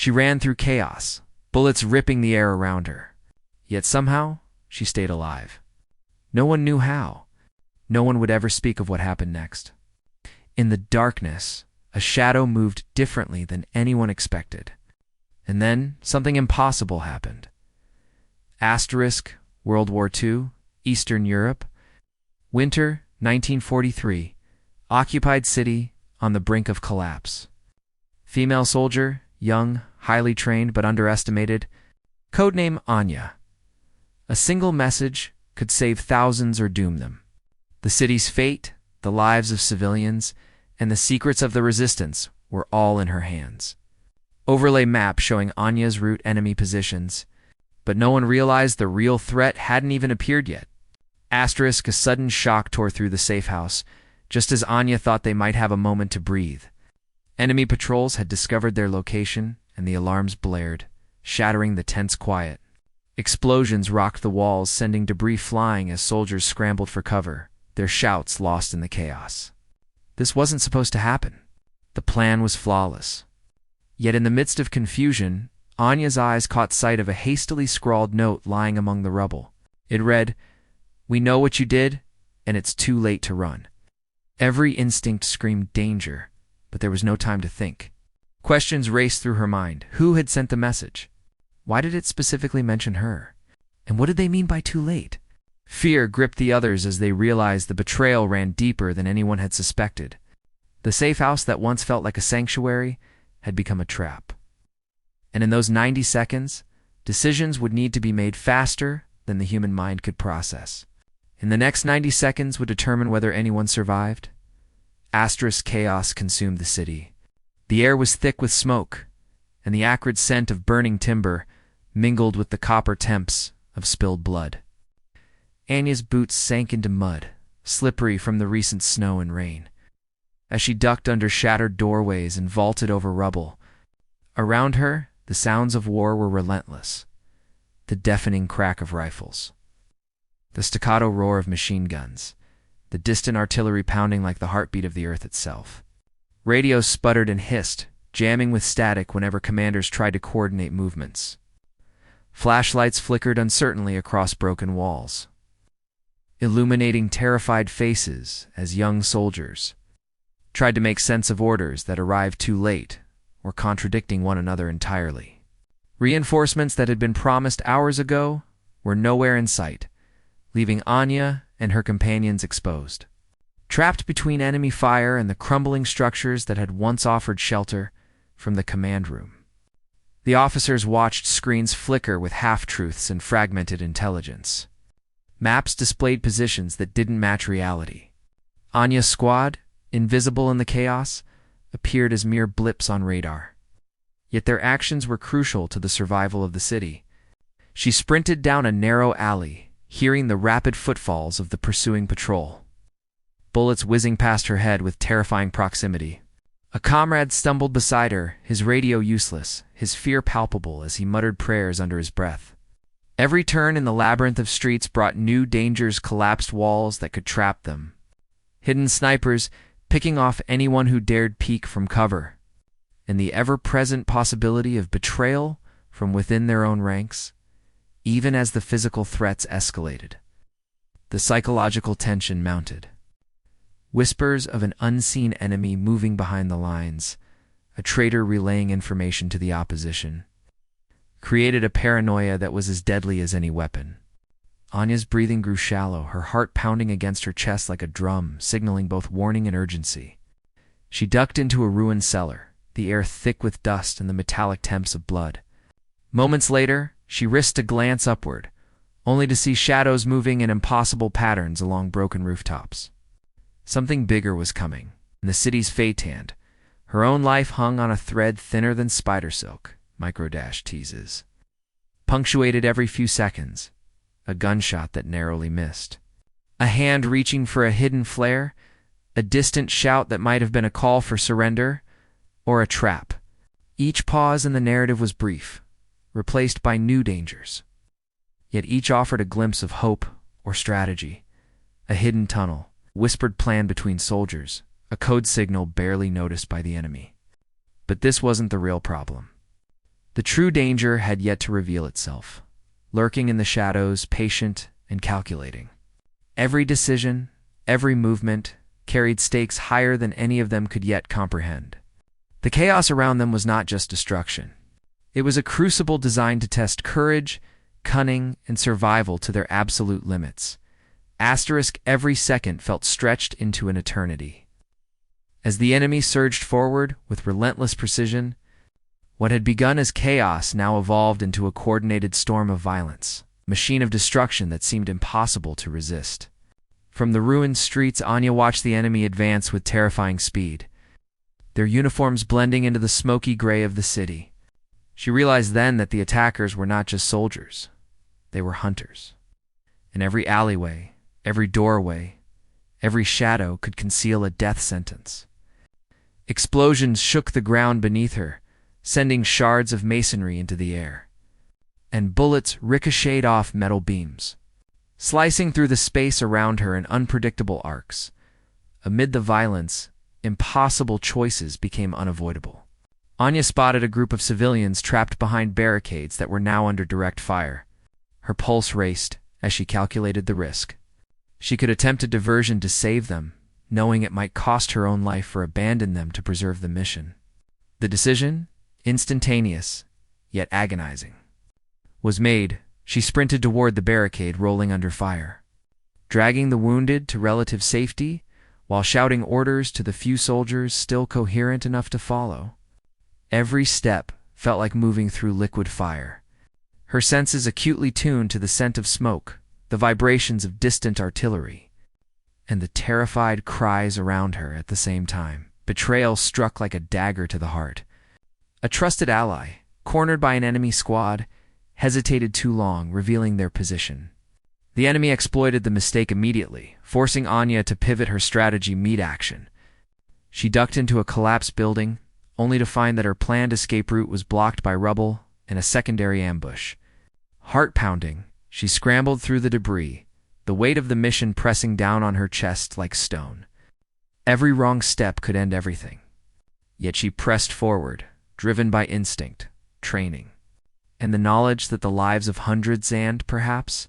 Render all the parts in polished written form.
She ran through chaos, bullets ripping the air around her. Yet somehow, she stayed alive. No one knew how. No one would ever speak of what happened next. In the darkness, a shadow moved differently than anyone expected. And then something impossible happened. Asterisk, World War II, Eastern Europe. Winter, 1943. Occupied city on the brink of collapse. Female soldier, young, highly trained but underestimated. Codename Anya. A single message could save thousands or doom them. The city's fate, the lives of civilians, and the secrets of the resistance were all in her hands. Overlay map showing Anya's route enemy positions, but no one realized the real threat hadn't even appeared yet. Asterisk, a sudden shock tore through the safe house, just as Anya thought they might have a moment to breathe. Enemy patrols had discovered their location, and the alarms blared, shattering the tense quiet. Explosions rocked the walls, sending debris flying as soldiers scrambled for cover, their shouts lost in the chaos. This wasn't supposed to happen. The plan was flawless. Yet in the midst of confusion, Anya's eyes caught sight of a hastily scrawled note lying among the rubble. It read, "We know what you did, and it's too late to run." Every instinct screamed danger, but there was no time to think. Questions raced through her mind. Who had sent the message? Why did it specifically mention her? And what did they mean by too late? Fear gripped the others as they realized the betrayal ran deeper than anyone had suspected. The safe house that once felt like a sanctuary had become a trap. And in those 90 seconds, decisions would need to be made faster than the human mind could process. In the next 90 seconds would determine whether anyone survived. Asterisk, chaos consumed the city. The air was thick with smoke, and the acrid scent of burning timber mingled with the copper temps of spilled blood. Anya's boots sank into mud, slippery from the recent snow and rain. As she ducked under shattered doorways and vaulted over rubble, around her, the sounds of war were relentless. The deafening crack of rifles, the staccato roar of machine guns, the distant artillery pounding like the heartbeat of the earth itself. Radios sputtered and hissed, jamming with static whenever commanders tried to coordinate movements. Flashlights flickered uncertainly across broken walls, illuminating terrified faces as young soldiers tried to make sense of orders that arrived too late or contradicting one another entirely. Reinforcements that had been promised hours ago were nowhere in sight, leaving Anya and her companions exposed. Trapped between enemy fire and the crumbling structures that had once offered shelter from the command room. The officers watched screens flicker with half-truths and fragmented intelligence. Maps displayed positions that didn't match reality. Anya's squad, invisible in the chaos, appeared as mere blips on radar. Yet their actions were crucial to the survival of the city. She sprinted down a narrow alley, hearing the rapid footfalls of the pursuing patrol. Bullets whizzing past her head with terrifying proximity. A comrade stumbled beside her, his radio useless, his fear palpable as he muttered prayers under his breath. Every turn in the labyrinth of streets brought new dangers, collapsed walls that could trap them. Hidden snipers picking off anyone who dared peek from cover, and the ever-present possibility of betrayal from within their own ranks, even as the physical threats escalated. The psychological tension mounted. Whispers of an unseen enemy moving behind the lines, a traitor relaying information to the opposition, created a paranoia that was as deadly as any weapon. Anya's breathing grew shallow, her heart pounding against her chest like a drum, signaling both warning and urgency. She ducked into a ruined cellar, the air thick with dust and the metallic temps of blood. Moments later, she risked a glance upward, only to see shadows moving in impossible patterns along broken rooftops. Something bigger was coming, and the city's fate hand. Her own life hung on a thread thinner than spider silk, Microdash teases. Punctuated every few seconds, a gunshot that narrowly missed. A hand reaching for a hidden flare, a distant shout that might have been a call for surrender, or a trap. Each pause in the narrative was brief, replaced by new dangers. Yet each offered a glimpse of hope or strategy, a hidden tunnel, whispered plan between soldiers, a code signal barely noticed by the enemy. But this wasn't the real problem. The true danger had yet to reveal itself, lurking in the shadows, patient and calculating. Every decision, every movement, carried stakes higher than any of them could yet comprehend. The chaos around them was not just destruction. It was a crucible designed to test courage, cunning, and survival to their absolute limits. Every second felt stretched into an eternity. As the enemy surged forward with relentless precision, what had begun as chaos now evolved into a coordinated storm of violence, a machine of destruction that seemed impossible to resist. From the ruined streets, Anya watched the enemy advance with terrifying speed, their uniforms blending into the smoky gray of the city. She realized then that the attackers were not just soldiers. They were hunters. In every alleyway, every doorway, every shadow could conceal a death sentence. Explosions shook the ground beneath her, sending shards of masonry into the air. And bullets ricocheted off metal beams, slicing through the space around her in unpredictable arcs. Amid the violence, impossible choices became unavoidable. Anya spotted a group of civilians trapped behind barricades that were now under direct fire. Her pulse raced as she calculated the risk. She could attempt a diversion to save them, knowing it might cost her own life, or abandon them to preserve the mission. The decision, instantaneous, yet agonizing, was made. She sprinted toward the barricade, rolling under fire, dragging the wounded to relative safety while shouting orders to the few soldiers still coherent enough to follow. Every step felt like moving through liquid fire, her senses acutely tuned to the scent of smoke, the vibrations of distant artillery, and the terrified cries around her at the same time. Betrayal struck like a dagger to the heart. A trusted ally, cornered by an enemy squad, hesitated too long, revealing their position. The enemy exploited the mistake immediately, forcing Anya to pivot her strategy mid-action. She ducked into a collapsed building, only to find that her planned escape route was blocked by rubble and a secondary ambush. Heart-pounding, she scrambled through the debris, the weight of the mission pressing down on her chest like stone. Every wrong step could end everything. Yet she pressed forward, driven by instinct, training, and the knowledge that the lives of hundreds and, perhaps,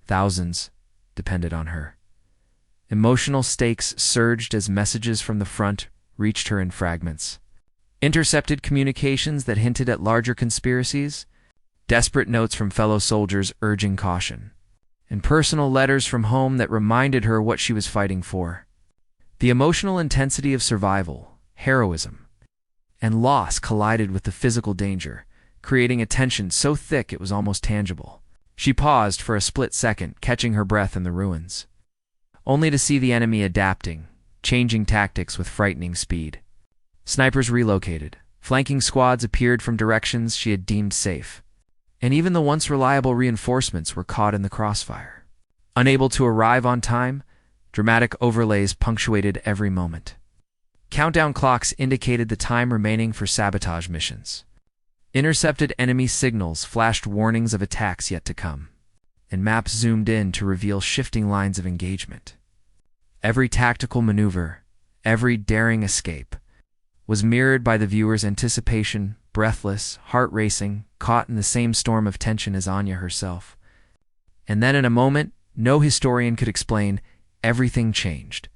thousands depended on her. Emotional stakes surged as messages from the front reached her in fragments. Intercepted communications that hinted at larger conspiracies, desperate notes from fellow soldiers urging caution, and personal letters from home that reminded her what she was fighting for. The emotional intensity of survival, heroism, and loss collided with the physical danger, creating a tension so thick it was almost tangible. She paused for a split second, catching her breath in the ruins, only to see the enemy adapting, changing tactics with frightening speed. Snipers relocated, flanking squads appeared from directions she had deemed safe, and even the once reliable reinforcements were caught in the crossfire. Unable to arrive on time, dramatic overlays punctuated every moment. Countdown clocks indicated the time remaining for sabotage missions. Intercepted enemy signals flashed warnings of attacks yet to come, and maps zoomed in to reveal shifting lines of engagement. Every tactical maneuver, every daring escape, was mirrored by the viewer's anticipation, breathless, heart-racing, caught in the same storm of tension as Anya herself. And then in a moment, no historian could explain, everything changed.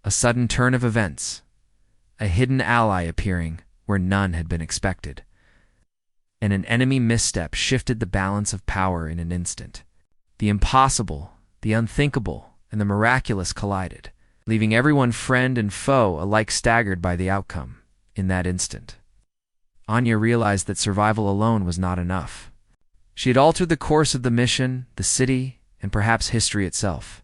A sudden turn of events, a hidden ally appearing where none had been expected, and an enemy misstep shifted the balance of power in an instant. The impossible, the unthinkable, and the miraculous collided, leaving everyone, friend and foe, alike staggered by the outcome. In that instant, Anya realized that survival alone was not enough. She had altered the course of the mission, the city, and perhaps history itself.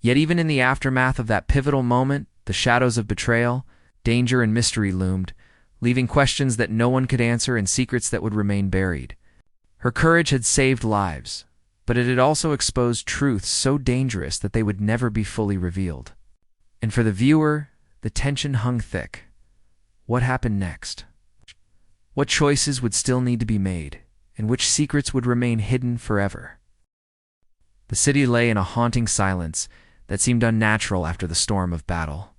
Yet even in the aftermath of that pivotal moment, the shadows of betrayal, danger, and mystery loomed, leaving questions that no one could answer and secrets that would remain buried. Her courage had saved lives, but it had also exposed truths so dangerous that they would never be fully revealed. And for the viewer, the tension hung thick. What happened next? What choices would still need to be made, and which secrets would remain hidden forever? The city lay in a haunting silence that seemed unnatural after the storm of battle.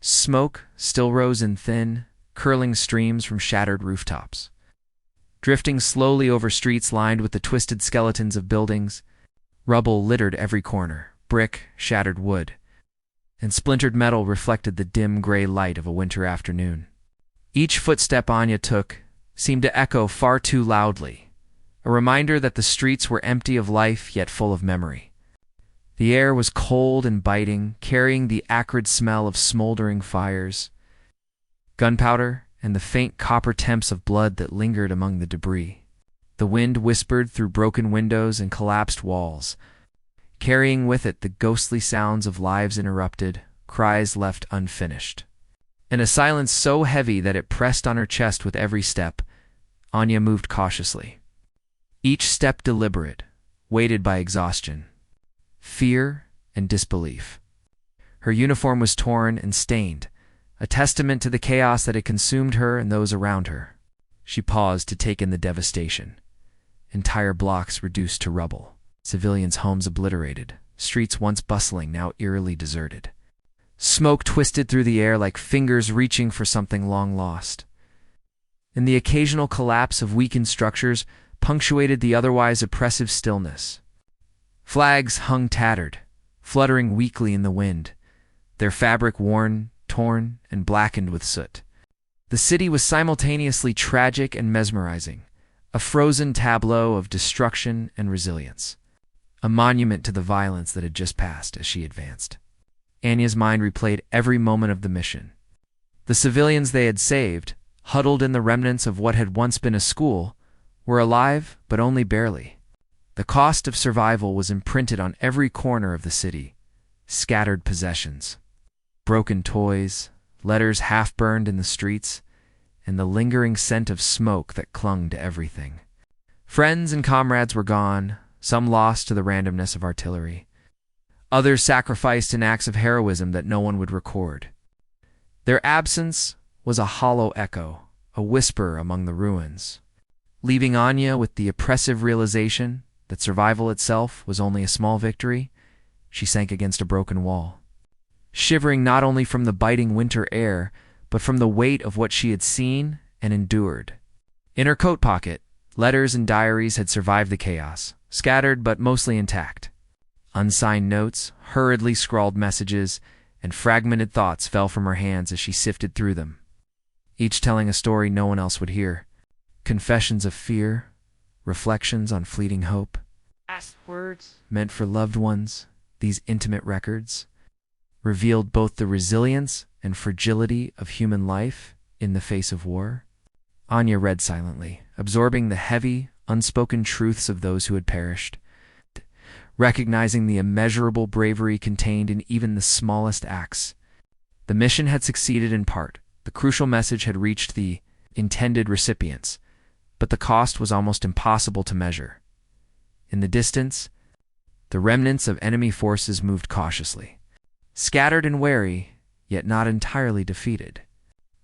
Smoke still rose in thin, curling streams from shattered rooftops. drifting slowly over streets lined with the twisted skeletons of buildings. Rubble littered every corner, brick, shattered wood, and splintered metal reflected the dim gray light of a winter afternoon. Each footstep Anya took seemed to echo far too loudly, a reminder that the streets were empty of life yet full of memory. The air was cold and biting, carrying the acrid smell of smoldering fires, gunpowder, and the faint copper temps of blood that lingered among the debris. The wind whispered through broken windows and collapsed walls, carrying with it the ghostly sounds of lives interrupted, cries left unfinished. In a silence so heavy that it pressed on her chest with every step, Anya moved cautiously. Each step deliberate, weighted by exhaustion, fear, and disbelief. Her uniform was torn and stained, a testament to the chaos that had consumed her and those around her. She paused to take in the devastation. Entire blocks reduced to rubble, civilians' homes obliterated, streets once bustling now eerily deserted. Smoke twisted through the air like fingers reaching for something long lost. And the occasional collapse of weakened structures punctuated the otherwise oppressive stillness. Flags hung tattered, fluttering weakly in the wind, their fabric worn, torn, and blackened with soot. The city was simultaneously tragic and mesmerizing, a frozen tableau of destruction and resilience, a monument to the violence that had just passed as she advanced. Anya's mind replayed every moment of the mission. The civilians they had saved, huddled in the remnants of what had once been a school, were alive, but only barely. The cost of survival was imprinted on every corner of the city: scattered possessions, broken toys, letters half-burned in the streets, and the lingering scent of smoke that clung to everything. Friends and comrades were gone, some lost to the randomness of artillery. Others sacrificed in acts of heroism that no one would record. Their absence was a hollow echo, a whisper among the ruins, leaving Anya with the oppressive realization that survival itself was only a small victory. She sank against a broken wall, shivering not only from the biting winter air, but from the weight of what she had seen and endured. In her coat pocket, letters and diaries had survived the chaos, scattered but mostly intact. Unsigned notes, hurriedly scrawled messages, and fragmented thoughts fell from her hands as she sifted through them, each telling a story no one else would hear. Confessions of fear, reflections on fleeting hope. Last words Meant for loved ones, these intimate records revealed both the resilience and fragility of human life in the face of war. Anya read silently, absorbing the heavy, unspoken truths of those who had perished, recognizing the immeasurable bravery contained in even the smallest acts. The mission had succeeded in part. The crucial message had reached the intended recipients, but the cost was almost impossible to measure. In the distance, the remnants of enemy forces moved cautiously, scattered and wary, yet not entirely defeated.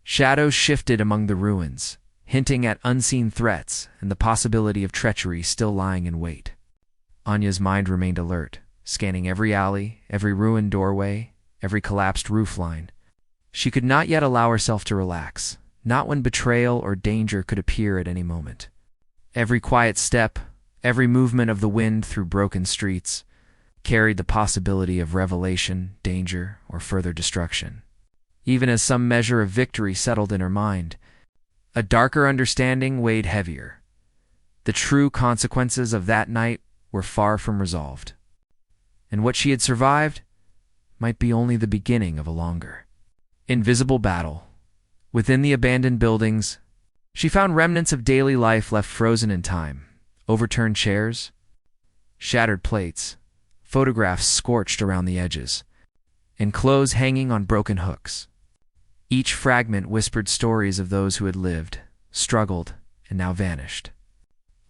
Shadows shifted among the ruins, hinting at unseen threats and the possibility of treachery still lying in wait. Anya's mind remained alert, scanning every alley, every ruined doorway, every collapsed roofline. She could not yet allow herself to relax, not when betrayal or danger could appear at any moment. Every quiet step, every movement of the wind through broken streets, carried the possibility of revelation, danger, or further destruction. Even as some measure of victory settled in her mind, a darker understanding weighed heavier. The true consequences of that night were far from resolved, and what she had survived might be only the beginning of a longer, invisible battle. Within the abandoned buildings, she found remnants of daily life left frozen in time: overturned chairs, shattered plates, photographs scorched around the edges, and clothes hanging on broken hooks. Each fragment whispered stories of those who had lived, struggled, and now vanished.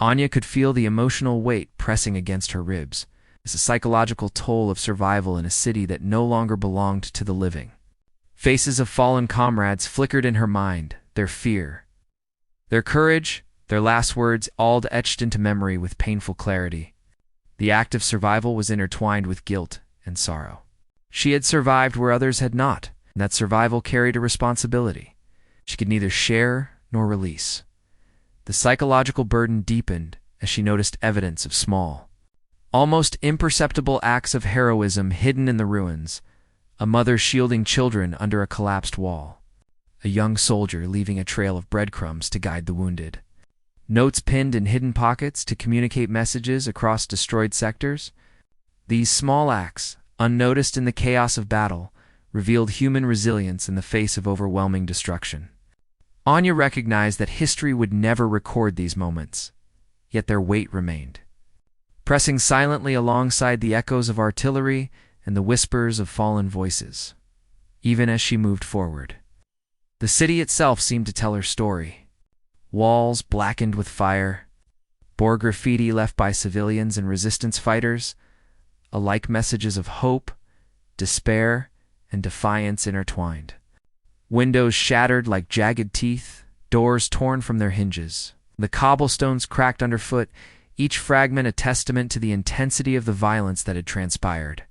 Anya could feel the emotional weight pressing against her ribs, as a psychological toll of survival in a city that no longer belonged to the living. Faces of fallen comrades flickered in her mind, their fear, their courage, their last words all etched into memory with painful clarity. The act of survival was intertwined with guilt and sorrow. She had survived where others had not, and that survival carried a responsibility she could neither share nor release. The psychological burden deepened as she noticed evidence of small, almost imperceptible acts of heroism hidden in the ruins: a mother shielding children under a collapsed wall, a young soldier leaving a trail of breadcrumbs to guide the wounded, notes pinned in hidden pockets to communicate messages across destroyed sectors. These small acts, unnoticed in the chaos of battle, revealed human resilience in the face of overwhelming destruction. Anya recognized that history would never record these moments, yet their weight remained, pressing silently alongside the echoes of artillery and the whispers of fallen voices. Even as she moved forward, the city itself seemed to tell her story. Walls blackened with fire, bore graffiti left by civilians and resistance fighters, alike messages of hope, despair, and defiance intertwined. Windows shattered like jagged teeth, doors torn from their hinges. The cobblestones cracked underfoot, each fragment a testament to the intensity of the violence that had transpired.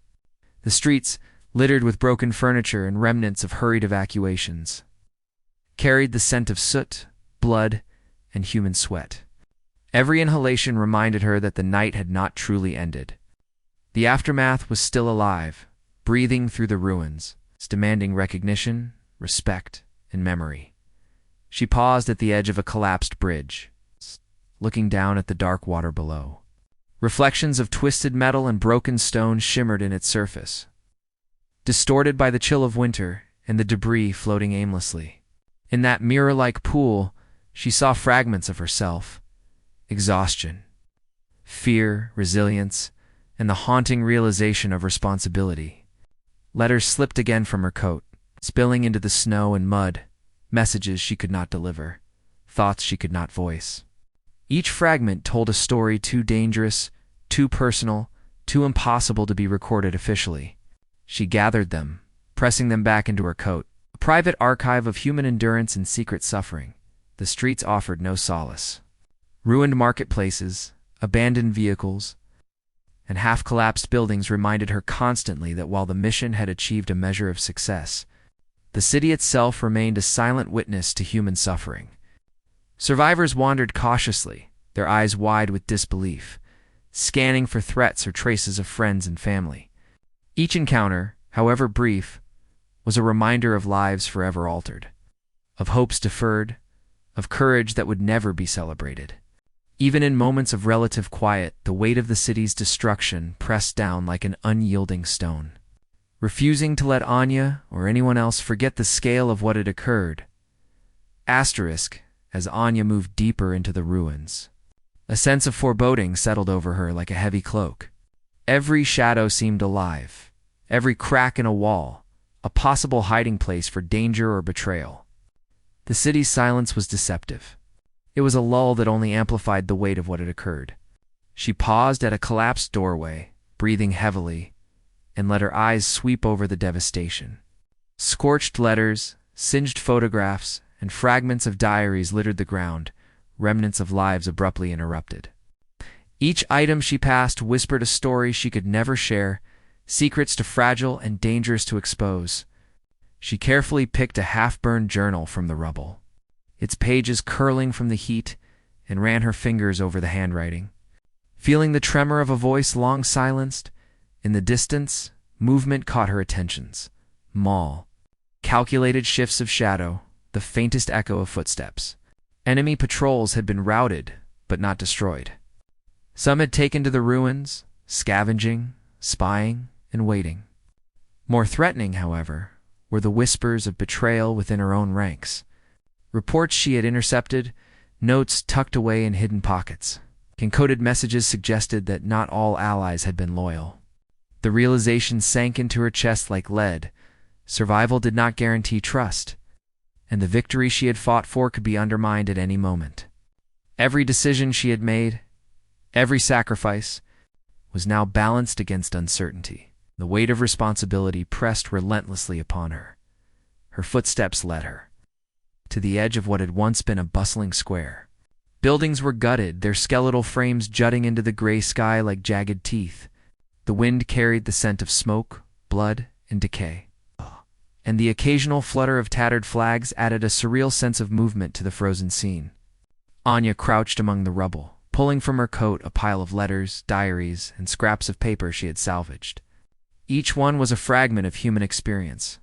The streets, littered with broken furniture and remnants of hurried evacuations, carried the scent of soot, blood, and human sweat. Every inhalation reminded her that the night had not truly ended. The aftermath was still alive, breathing through the ruins, demanding recognition, respect, and memory. She paused at the edge of a collapsed bridge, looking down at the dark water below. Reflections of twisted metal and broken stone shimmered in its surface, distorted by the chill of winter and the debris floating aimlessly. In that mirror-like pool, she saw fragments of herself: exhaustion, fear, resilience, and the haunting realization of responsibility. Letters slipped again from her coat, spilling into the snow and mud, messages she could not deliver, thoughts she could not voice. Each fragment told a story too dangerous, too personal, too impossible to be recorded officially. She gathered them, pressing them back into her coat, a private archive of human endurance and secret suffering. The streets offered no solace. Ruined marketplaces, abandoned vehicles, and half-collapsed buildings reminded her constantly that while the mission had achieved a measure of success, the city itself remained a silent witness to human suffering. Survivors wandered cautiously, their eyes wide with disbelief, scanning for threats or traces of friends and family. Each encounter, however brief, was a reminder of lives forever altered, of hopes deferred, of courage that would never be celebrated. Even in moments of relative quiet, the weight of the city's destruction pressed down like an unyielding stone, refusing to let Anya or anyone else forget the scale of what had occurred. Asterisk, as Anya moved deeper into the ruins, a sense of foreboding settled over her like a heavy cloak. Every shadow seemed alive, every crack in a wall, a possible hiding place for danger or betrayal. The city's silence was deceptive. It was a lull that only amplified the weight of what had occurred. She paused at a collapsed doorway, breathing heavily, and let her eyes sweep over the devastation. Scorched letters, singed photographs, and fragments of diaries littered the ground, remnants of lives abruptly interrupted. Each item she passed whispered a story she could never share, secrets too fragile and dangerous to expose. She carefully picked a half-burned journal from the rubble, its pages curling from the heat, and ran her fingers over the handwriting. Feeling the tremor of a voice long silenced, in the distance, movement caught her attentions. Small, calculated shifts of shadow, the faintest echo of footsteps. Enemy patrols had been routed, but not destroyed. Some had taken to the ruins, scavenging, spying, and waiting. More threatening, however, were the whispers of betrayal within her own ranks. Reports she had intercepted, notes tucked away in hidden pockets. Encoded messages suggested that not all allies had been loyal. The realization sank into her chest like lead. Survival did not guarantee trust, and the victory she had fought for could be undermined at any moment. Every decision she had made, every sacrifice, was now balanced against uncertainty. The weight of responsibility pressed relentlessly upon her. Her footsteps led her to the edge of what had once been a bustling square. Buildings were gutted, their skeletal frames jutting into the gray sky like jagged teeth. The wind carried the scent of smoke, blood, and decay, and the occasional flutter of tattered flags added a surreal sense of movement to the frozen scene. Anya crouched among the rubble, pulling from her coat a pile of letters, diaries, and scraps of paper she had salvaged. Each one was a fragment of human experience.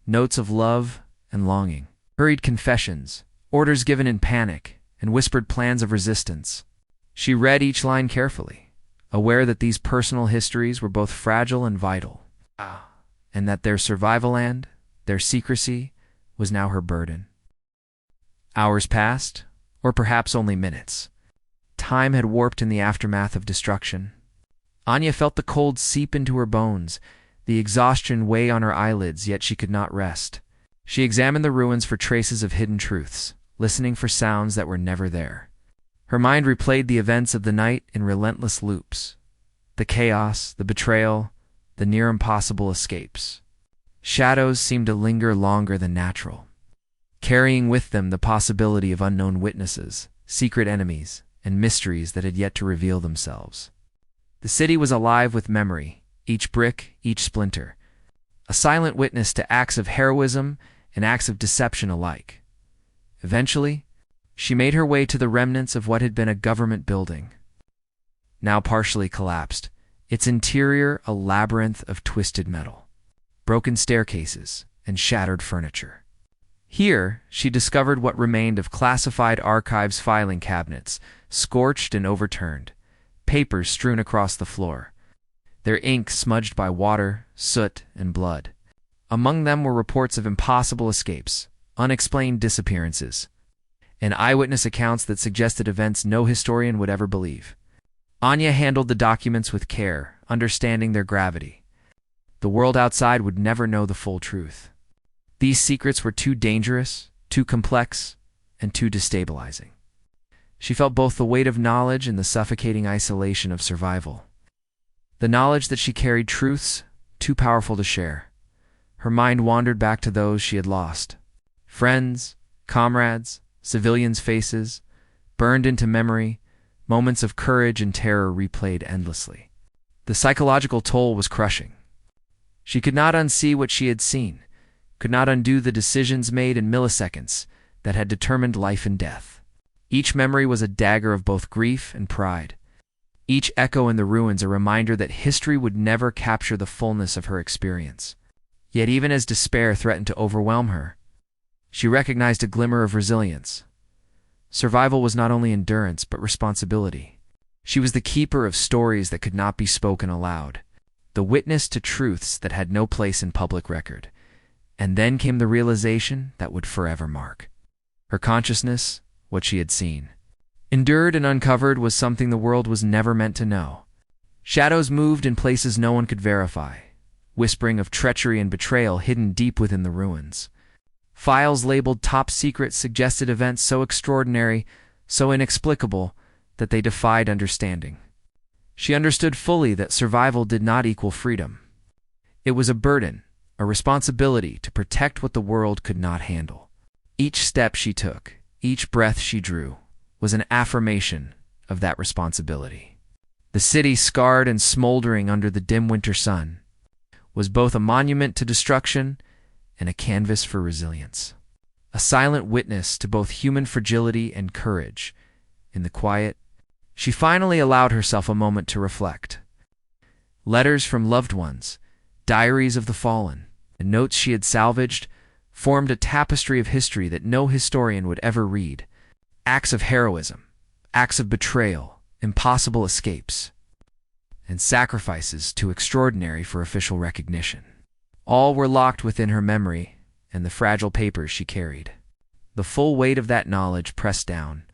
Notes of love and longing, hurried confessions, orders given in panic, and whispered plans of resistance. She read each line carefully, aware that these personal histories were both fragile and vital, and that their survival and their secrecy was now her burden. Hours passed, or perhaps only minutes. Time had warped in the aftermath of destruction. Anya felt the cold seep into her bones, the exhaustion weigh on her eyelids, yet she could not rest. She examined the ruins for traces of hidden truths, listening for sounds that were never there. Her mind replayed the events of the night in relentless loops. The chaos, the betrayal, the near-impossible escapes. Shadows seemed to linger longer than natural, carrying with them the possibility of unknown witnesses, secret enemies, and mysteries that had yet to reveal themselves. The city was alive with memory, each brick, each splinter, a silent witness to acts of heroism and acts of deception alike. Eventually, she made her way to the remnants of what had been a government building, now partially collapsed, its interior a labyrinth of twisted metal, broken staircases, and shattered furniture. Here, she discovered what remained of classified archives filing cabinets, scorched and overturned, papers strewn across the floor, their ink smudged by water, soot, and blood. Among them were reports of impossible escapes, unexplained disappearances, and eyewitness accounts that suggested events no historian would ever believe. Anya handled the documents with care, understanding their gravity. The world outside would never know the full truth. These secrets were too dangerous, too complex, and too destabilizing. She felt both the weight of knowledge and the suffocating isolation of survival. The knowledge that she carried truths too powerful to share. Her mind wandered back to those she had lost. Friends, comrades, civilians' faces, burned into memory, moments of courage and terror replayed endlessly. The psychological toll was crushing. She could not unsee what she had seen, could not undo the decisions made in milliseconds that had determined life and death. Each memory was a dagger of both grief and pride. Each echo in the ruins a reminder that history would never capture the fullness of her experience. Yet even as despair threatened to overwhelm her, she recognized a glimmer of resilience. Survival was not only endurance, but responsibility. She was the keeper of stories that could not be spoken aloud, the witness to truths that had no place in public record. And then came the realization that would forever mark her consciousness, what she had seen. Endured and uncovered was something the world was never meant to know. Shadows moved in places no one could verify, whispering of treachery and betrayal hidden deep within the ruins. Files labeled top secret suggested events so extraordinary, so inexplicable, that they defied understanding. She understood fully that survival did not equal freedom. It was a burden, a responsibility to protect what the world could not handle. Each step she took, each breath she drew, was an affirmation of that responsibility. The city, scarred and smoldering under the dim winter sun, was both a monument to destruction and a canvas for resilience. A silent witness to both human fragility and courage. In the quiet, she finally allowed herself a moment to reflect. Letters from loved ones, diaries of the fallen, and notes she had salvaged formed a tapestry of history that no historian would ever read. Acts of heroism, acts of betrayal, impossible escapes, and sacrifices too extraordinary for official recognition. All were locked within her memory and the fragile papers she carried. The full weight of that knowledge pressed down,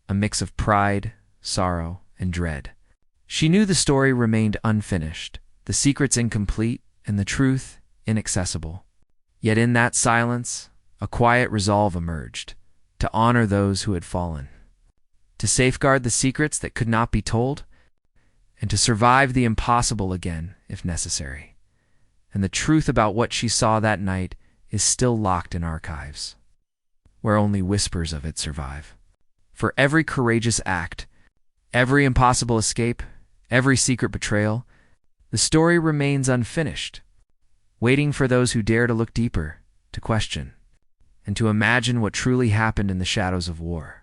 a mix of pride, sorrow, and dread. She knew the story remained unfinished, the secrets incomplete, and the truth inaccessible. Yet in that silence, a quiet resolve emerged, to honor those who had fallen, to safeguard the secrets that could not be told, and to survive the impossible again, if necessary. And the truth about what she saw that night is still locked in archives, where only whispers of it survive. For every courageous act, every impossible escape, every secret betrayal, the story remains unfinished, waiting for those who dare to look deeper, to question, and to imagine what truly happened in the shadows of war.